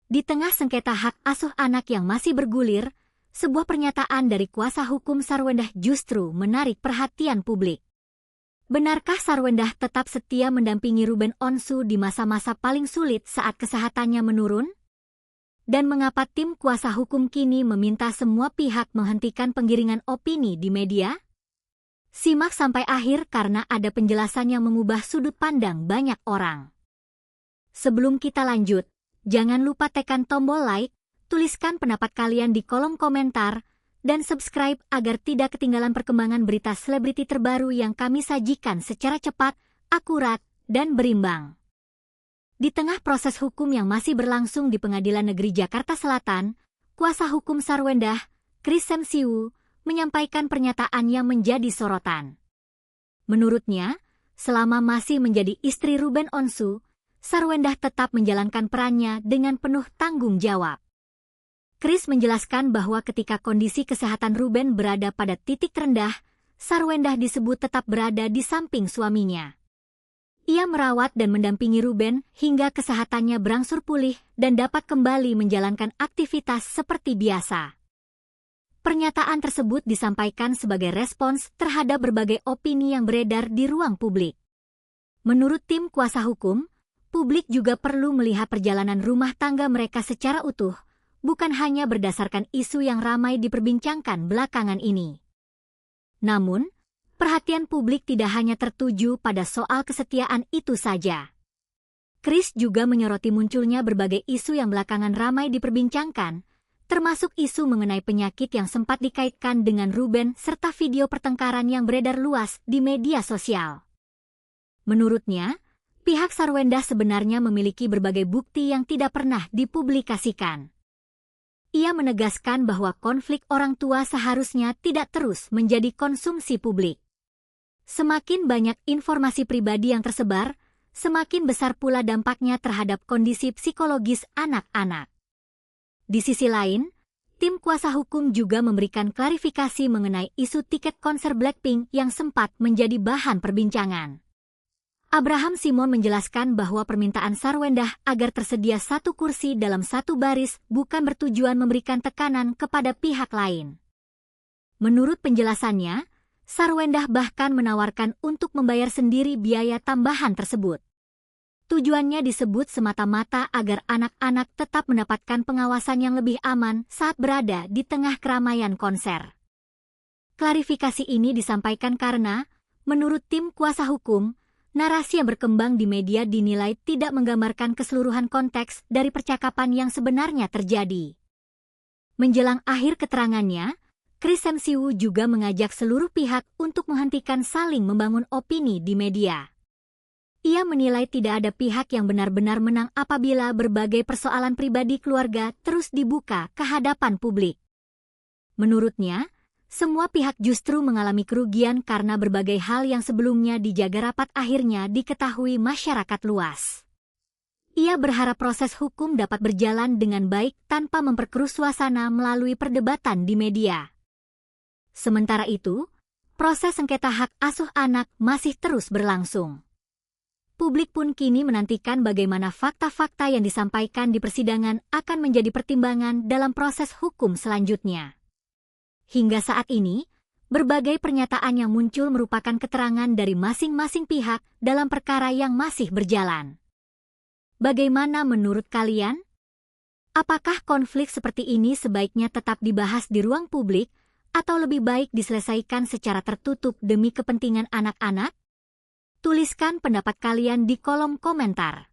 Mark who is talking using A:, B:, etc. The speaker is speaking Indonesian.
A: Di tengah sengketa hak asuh anak yang masih bergulir, sebuah pernyataan dari kuasa hukum Sarwendah justru menarik perhatian publik. Benarkah Sarwendah tetap setia mendampingi Ruben Onsu di masa-masa paling sulit saat kesehatannya menurun? Dan mengapa tim kuasa hukum kini meminta semua pihak menghentikan penggiringan opini di media? Simak sampai akhir karena ada penjelasan yang mengubah sudut pandang banyak orang. Sebelum kita lanjut, jangan lupa tekan tombol like, tuliskan pendapat kalian di kolom komentar, dan subscribe agar tidak ketinggalan perkembangan berita selebriti terbaru yang kami sajikan secara cepat, akurat, dan berimbang. Di tengah proses hukum yang masih berlangsung di Pengadilan Negeri Jakarta Selatan, kuasa hukum Sarwendah, Chris Semsiu, menyampaikan pernyataan yang menjadi sorotan. Menurutnya, selama masih menjadi istri Ruben Onsu, Sarwendah tetap menjalankan perannya dengan penuh tanggung jawab. Chris menjelaskan bahwa ketika kondisi kesehatan Ruben berada pada titik terendah, Sarwendah disebut tetap berada di samping suaminya. Ia merawat dan mendampingi Ruben hingga kesehatannya berangsur pulih dan dapat kembali menjalankan aktivitas seperti biasa. Pernyataan tersebut disampaikan sebagai respons terhadap berbagai opini yang beredar di ruang publik. Menurut tim kuasa hukum, publik juga perlu melihat perjalanan rumah tangga mereka secara utuh, bukan hanya berdasarkan isu yang ramai diperbincangkan belakangan ini. Namun, perhatian publik tidak hanya tertuju pada soal kesetiaan itu saja. Chris juga menyoroti munculnya berbagai isu yang belakangan ramai diperbincangkan, termasuk isu mengenai penyakit yang sempat dikaitkan dengan Ruben serta video pertengkaran yang beredar luas di media sosial. Menurutnya, pihak Sarwendah sebenarnya memiliki berbagai bukti yang tidak pernah dipublikasikan. Ia menegaskan bahwa konflik orang tua seharusnya tidak terus menjadi konsumsi publik. Semakin banyak informasi pribadi yang tersebar, semakin besar pula dampaknya terhadap kondisi psikologis anak-anak. Di sisi lain, tim kuasa hukum juga memberikan klarifikasi mengenai isu tiket konser Blackpink yang sempat menjadi bahan perbincangan. Abraham Simon menjelaskan bahwa permintaan Sarwendah agar tersedia satu kursi dalam satu baris bukan bertujuan memberikan tekanan kepada pihak lain. Menurut penjelasannya, Sarwendah bahkan menawarkan untuk membayar sendiri biaya tambahan tersebut. Tujuannya disebut semata-mata agar anak-anak tetap mendapatkan pengawasan yang lebih aman saat berada di tengah keramaian konser. Klarifikasi ini disampaikan karena, menurut tim kuasa hukum, narasi yang berkembang di media dinilai tidak menggambarkan keseluruhan konteks dari percakapan yang sebenarnya terjadi. Menjelang akhir keterangannya, Chris Semsiu juga mengajak seluruh pihak untuk menghentikan saling membangun opini di media. Ia menilai tidak ada pihak yang benar-benar menang apabila berbagai persoalan pribadi keluarga terus dibuka ke hadapan publik. Menurutnya, semua pihak justru mengalami kerugian karena berbagai hal yang sebelumnya dijaga rapat akhirnya diketahui masyarakat luas. Ia berharap proses hukum dapat berjalan dengan baik tanpa memperkeruh suasana melalui perdebatan di media. Sementara itu, proses sengketa hak asuh anak masih terus berlangsung. Publik pun kini menantikan bagaimana fakta-fakta yang disampaikan di persidangan akan menjadi pertimbangan dalam proses hukum selanjutnya. Hingga saat ini, berbagai pernyataan yang muncul merupakan keterangan dari masing-masing pihak dalam perkara yang masih berjalan. Bagaimana menurut kalian? Apakah konflik seperti ini sebaiknya tetap dibahas di ruang publik, atau lebih baik diselesaikan secara tertutup demi kepentingan anak-anak? Tuliskan pendapat kalian di kolom komentar.